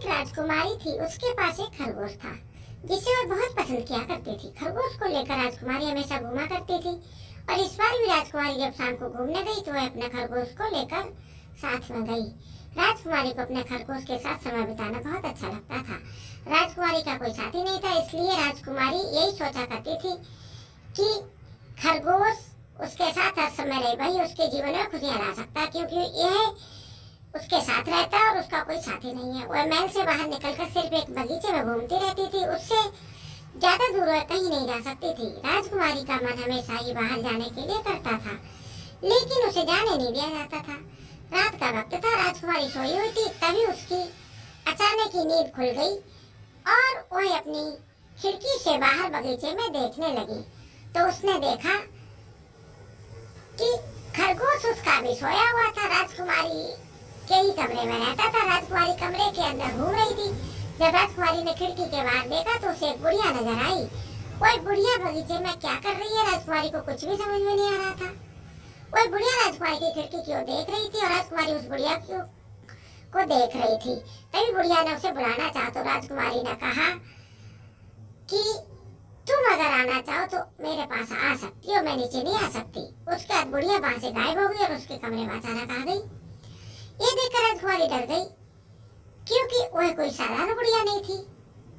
एक राजकुमारी थी, उसके पास एक खरगोश था जिसे वह बहुत पसंद किया करती थी। खरगोश को लेकर राजकुमारी हमेशा घूमा करती थी और इस बार भी राजकुमारी जब शाम को घूमने गई तो वह अपने खरगोश को लेकर साथ में गई। राजकुमारी को अपने खरगोश के साथ समय बिताना बहुत अच्छा लगता था। राजकुमारी का कोई साथी नहीं था, इसलिए राजकुमारी यही सोचा करती थी कि खरगोश उसके साथ हर समय रहे, वही उसके जीवन में खुशियां ला सकता है, क्योंकि यह उसके साथ रहता है और उसका कोई साथी नहीं है। वह महल से बाहर निकलकर सिर्फ एक बगीचे में घूमती रहती थी, उससे ज्यादा दूर वह कहीं नहीं जा सकती थी। राजकुमारी का मन हमेशा ही बाहर जाने के लिए करता था, लेकिन उसे जाने नहीं दिया जाता था। रात का वक्त था, राजकुमारी सोई हुई थी, तभी उसकी अचानक ही नींद खुल गई और वह अपनी खिड़की से बाहर बगीचे में देखने लगी तो उसने देखा कि खरगोश उसका भी सोया हुआ था। राजकुमारी के ही कमरे में रहता था। राजकुमारी कमरे के अंदर घूम रही थी। जब राजकुमारी ने खिड़की के बाहर देखा तो उसे एक बुढ़िया नजर आई। वह बुढ़िया बगीचे में क्या कर रही है, राजकुमारी को कुछ भी समझ में नहीं आ रहा था। वह बुढ़िया राजकुमारी की खिड़की की ओर देख रही थी और राजकुमारी उस बुढ़िया को देख रही थी। तभी बुढ़िया ने उसे बुलाना चाहा तो राजकुमारी ने कहा कि तुम अगर आना चाहो तो मेरे पास आ सकती हो, मैं नीचे नहीं आ सकती। उसके बाद बुढ़िया वहां से गायब हो गई और उसके कमरे में अचानक आ गई। ये देखकर राजकुमारी डर गई, क्योंकि वह कोई साधारण बुढ़िया नहीं थी,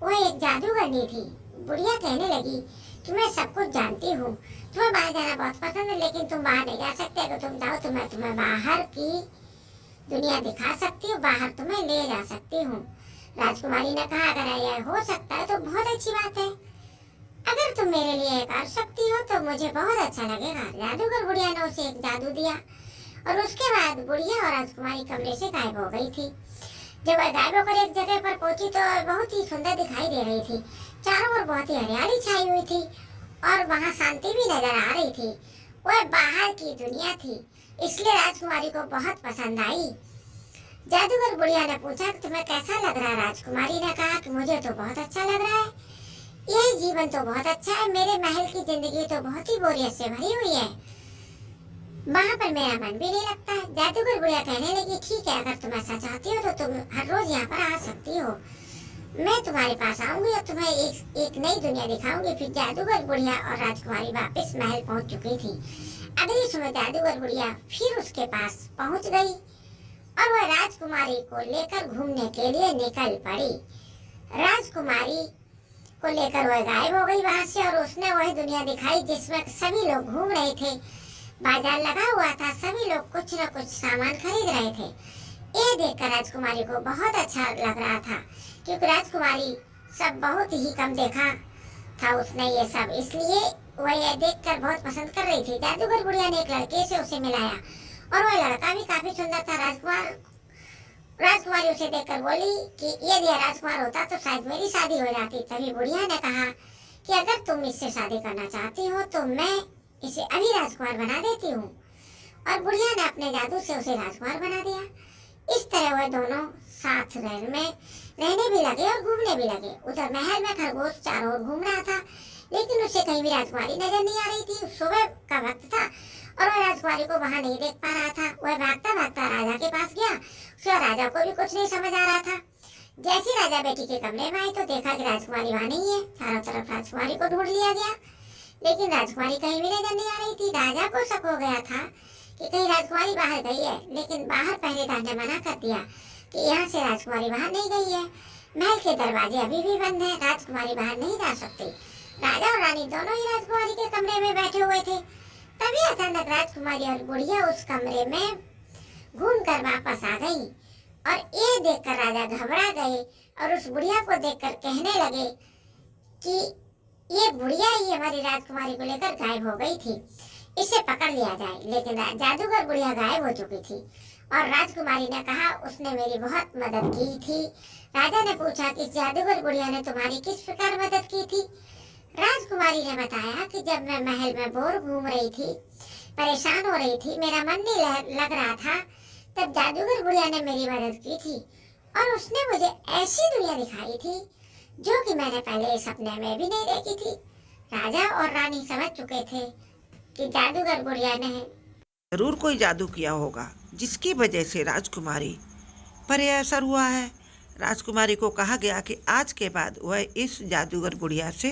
वह एक जादूगरनी थी। बुढ़िया कहने लगी कि मैं सब कुछ जानती हूँ, तुम्हें बाहर जाना बहुत पसंद है, लेकिन तुम बाहर नहीं जा सकते। अगर तुम चाहो तो मैं तुम्हें बाहर की दुनिया दिखा सकती हूँ, बाहर तुम्हें ले जा सकती हूँ। राजकुमारी ने कहा अगर यह हो सकता है तो बहुत अच्छी बात है, अगर तुम मेरे लिए कर सकती हो तो मुझे बहुत अच्छा लगेगा। जादूगर बुढ़िया ने उसे एक जादू दिया और उसके बाद बुढ़िया और राजकुमारी कमरे से गायब हो गई थी। जब वह गायब होकर एक जगह पर पहुंची तो बहुत ही सुंदर दिखाई दे रही थी। चारों ओर बहुत ही हरियाली छाई हुई थी और वहां शांति भी नजर आ रही थी। वह बाहर की दुनिया थी, इसलिए राजकुमारी को बहुत पसंद आई। जादूगर बुढ़िया ने पूछा कि तुम्हें कैसा लग रहा है? राजकुमारी ने कहा कि मुझे तो बहुत अच्छा लग रहा है, यह जीवन तो बहुत अच्छा है, मेरे महल की जिंदगी तो बहुत ही बोरियत से भरी हुई है, वहाँ पर मेरा मन भी नहीं लगता है। जादूगर बुढ़िया कहने लगी ठीक है, अगर तुम ऐसा चाहती हो तो तुम हर रोज यहाँ पर आ सकती हो, मैं तुम्हारे पास आऊंगी और तुम्हें एक नई दुनिया दिखाऊंगी। फिर जादूगर बुढ़िया और राजकुमारी वापस महल पहुंच चुकी थी। अगली सुबह जादूगर बुढ़िया फिर उसके पास पहुंच गई और वह राजकुमारी को लेकर घूमने के लिए निकल पड़ी। राजकुमारी को लेकर वह गायब हो गई वहां से और उसने वही दुनिया दिखाई जिसमें सभी लोग घूम रहे थे। बाजार लगा हुआ था, सभी लोग कुछ न कुछ सामान खरीद रहे थे। ये देखकर राजकुमारी को बहुत अच्छा लग रहा था, क्योंकि राजकुमारी सब बहुत ही कम देखा था उसने ये सब, इसलिए वह ये देखकर बहुत पसंद कर रही थी। जादूगर बुढ़िया ने एक लड़के से उसे मिलाया और वह लड़का भी काफी सुंदर था। राजकुमारी उसे देखकर बोली कि यदि यह राजकुमार होता तो शायद मेरी शादी हो जाती। तभी बुढ़िया ने कहा कि अगर तुम इससे शादी करना चाहती हो तो मैं इसे अभी राजकुमार बना देती हूँ। और बुढ़िया ने अपने जादू से उसे राजकुमार बना दिया। इस तरह वह दोनों साथ रहने भी लगे और घूमने भी लगे। उधर महल में खरगोश चारों ओर घूम रहा था, लेकिन उसे कहीं भी राजकुमारी नजर नहीं आ रही थी। सुबह का वक्त था और वह राजकुमारी को वहां नहीं देख पा रहा था। वह भागता भागता राजा के पास गया, उसके राजा को भी कुछ नहीं समझ आ रहा था। जैसे राजा बेटी के कमरे में आई तो देखा कि राजकुमारी वहां नहीं है। चारों तरफ राजकुमारी को ढूंढ लिया गया, लेकिन राजकुमारी कहीं भी नजर नहीं आ रही थी। राजा को शक हो गया था कि कहीं राजकुमारी बाहर गई है, लेकिन बाहर पहरेदार ने मना कर दिया कि यहाँ से राजकुमारी बाहर नहीं गई है, महल के दरवाजे अभी भी बंद हैं, राजकुमारी बाहर नहीं जा सकती। राजा और रानी दोनों ही राजकुमारी के कमरे में बैठे हुए थे। तभी अचानक राजकुमारी और बुढ़िया उस कमरे में घूमकर वापस आ गई और ये देखकर राजा घबरा गए और उस बुढ़िया को देखकर कहने लगे कि ये बुढ़िया ही हमारी राजकुमारी को लेकर गायब हो गई थी, इसे पकड़ लिया जाए। लेकिन जादूगर बुढ़िया गायब हो चुकी थी और राजकुमारी ने कहा उसने मेरी बहुत मदद की थी। राजा ने पूछा कि जादूगर बुढ़िया ने तुम्हारी किस प्रकार मदद की थी? राजकुमारी ने बताया कि जब मैं महल में बोर घूम रही थी, परेशान हो रही थी, मेरा मन नहीं लग रहा था, तब जादूगर बुढ़िया ने मेरी मदद की थी और उसने मुझे ऐसी दुनिया दिखाई थी जो कि मैंने पहले सपने में भी नहीं देखी थी। राजा और रानी समझ चुके थे कि जादूगर बुढ़िया ने जरूर कोई जादू किया होगा जिसकी वजह से राजकुमारी पर यह असर हुआ है। राजकुमारी को कहा गया कि आज के बाद वह इस जादूगर बुढ़िया से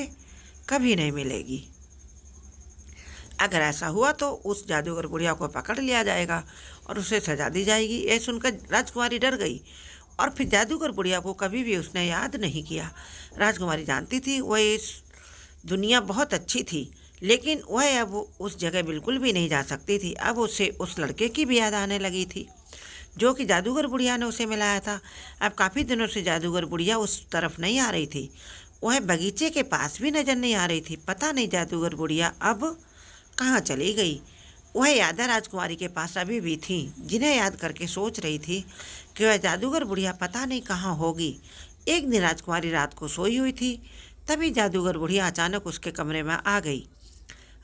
कभी नहीं मिलेगी। अगर ऐसा हुआ तो उस जादूगर बुढ़िया को पकड़ लिया जाएगा और उसे सजा दी जाएगी। यह सुनकर राजकुमारी डर गई और फिर जादूगर बुढ़िया को कभी भी उसने याद नहीं किया। राजकुमारी जानती थी वह इस दुनिया बहुत अच्छी थी, लेकिन वह अब उस जगह बिल्कुल भी नहीं जा सकती थी। अब उसे उस लड़के की भी याद आने लगी थी जो कि जादूगर बुढ़िया ने उसे मिलाया था। अब काफ़ी दिनों से जादूगर बुढ़िया उस तरफ नहीं आ रही थी, वह बगीचे के पास भी नज़र नहीं आ रही थी। पता नहीं जादूगर बुढ़िया अब कहाँ चली गई। वह यादें राजकुमारी के पास अभी भी थीं, जिन्हें याद करके सोच रही थी कि वह जादूगर बुढ़िया पता नहीं कहाँ होगी। एक दिन राजकुमारी रात को सोई हुई थी, तभी जादूगर बुढ़िया अचानक उसके कमरे में आ गई।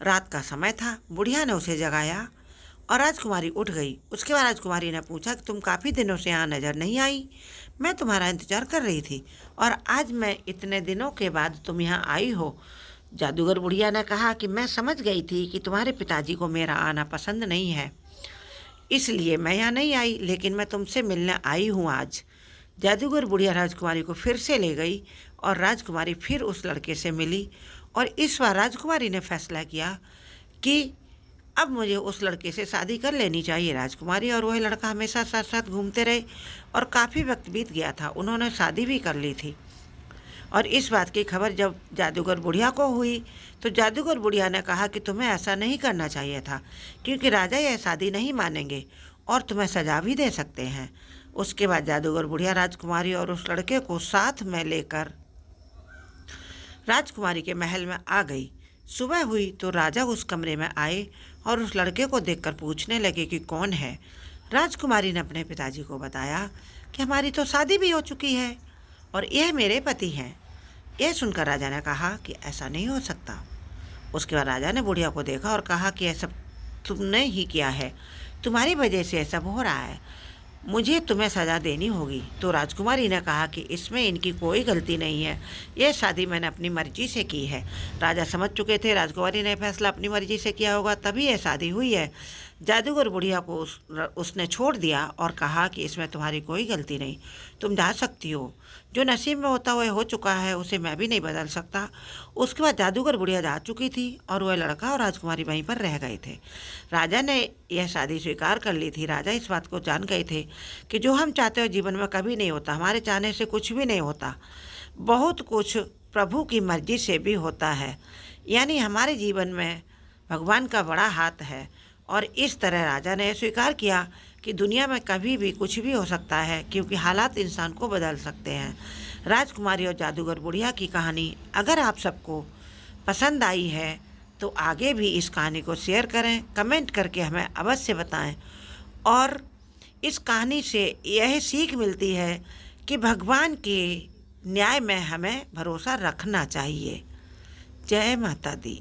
रात का समय था, बुढ़िया ने उसे जगाया और राजकुमारी उठ गई। उसके बाद राजकुमारी ने पूछा कि तुम काफ़ी दिनों से यहाँ नज़र नहीं आई, मैं तुम्हारा इंतज़ार कर रही थी और आज मैं इतने दिनों के बाद तुम यहाँ आई हो। जादूगर बुढ़िया ने कहा कि मैं समझ गई थी कि तुम्हारे पिताजी को मेरा आना पसंद नहीं है, इसलिए मैं यहाँ नहीं आई, लेकिन मैं तुमसे मिलने आई हूँ आज। जादूगर बुढ़िया राजकुमारी को फिर से ले गई और राजकुमारी फिर उस लड़के से मिली और इस बार राजकुमारी ने फैसला किया कि अब मुझे उस लड़के से शादी कर लेनी चाहिए। राजकुमारी और वह लड़का हमेशा साथ साथ घूमते रहे और काफ़ी वक्त बीत गया था, उन्होंने शादी भी कर ली थी। और इस बात की खबर जब जादूगर बुढ़िया को हुई तो जादूगर बुढ़िया ने कहा कि तुम्हें ऐसा नहीं करना चाहिए था, क्योंकि राजा यह शादी नहीं मानेंगे और तुम्हें सजा भी दे सकते हैं। उसके बाद जादूगर बुढ़िया राजकुमारी और उस लड़के को साथ में लेकर राजकुमारी के महल में आ गई। सुबह हुई तो राजा उस कमरे में आए और उस लड़के को देखकर पूछने लगे कि कौन है। राजकुमारी ने अपने पिताजी को बताया कि हमारी तो शादी भी हो चुकी है और यह मेरे पति हैं। यह सुनकर राजा ने कहा कि ऐसा नहीं हो सकता। उसके बाद राजा ने बुढ़िया को देखा और कहा कि यह सब तुमने ही किया है, तुम्हारी वजह से यह सब हो रहा है, मुझे तुम्हें सज़ा देनी होगी। तो राजकुमारी ने कहा कि इसमें इनकी कोई गलती नहीं है, यह शादी मैंने अपनी मर्जी से की है। राजा समझ चुके थे राजकुमारी ने फैसला अपनी मर्जी से किया होगा, तभी यह शादी हुई है। जादूगर बुढ़िया को उसने छोड़ दिया और कहा कि इसमें तुम्हारी कोई गलती नहीं, तुम जा सकती हो, जो नसीब में होता हुआ हो चुका है उसे मैं भी नहीं बदल सकता। उसके बाद जादूगर बुढ़िया जा चुकी थी और वह लड़का और राजकुमारी वहीं पर रह गए थे। राजा ने यह शादी स्वीकार कर ली थी। राजा इस बात को जान गए थे कि जो हम चाहते हो जीवन में कभी नहीं होता, हमारे चाहने से कुछ भी नहीं होता, बहुत कुछ प्रभु की मर्जी से भी होता है, यानी हमारे जीवन में भगवान का बड़ा हाथ है। और इस तरह राजा ने स्वीकार किया कि दुनिया में कभी भी कुछ भी हो सकता है, क्योंकि हालात इंसान को बदल सकते हैं। राजकुमारी और जादूगर बुढ़िया की कहानी अगर आप सबको पसंद आई है तो आगे भी इस कहानी को शेयर करें, कमेंट करके हमें अवश्य बताएं। और इस कहानी से यह सीख मिलती है कि भगवान के न्याय में हमें भरोसा रखना चाहिए। जय माता दी।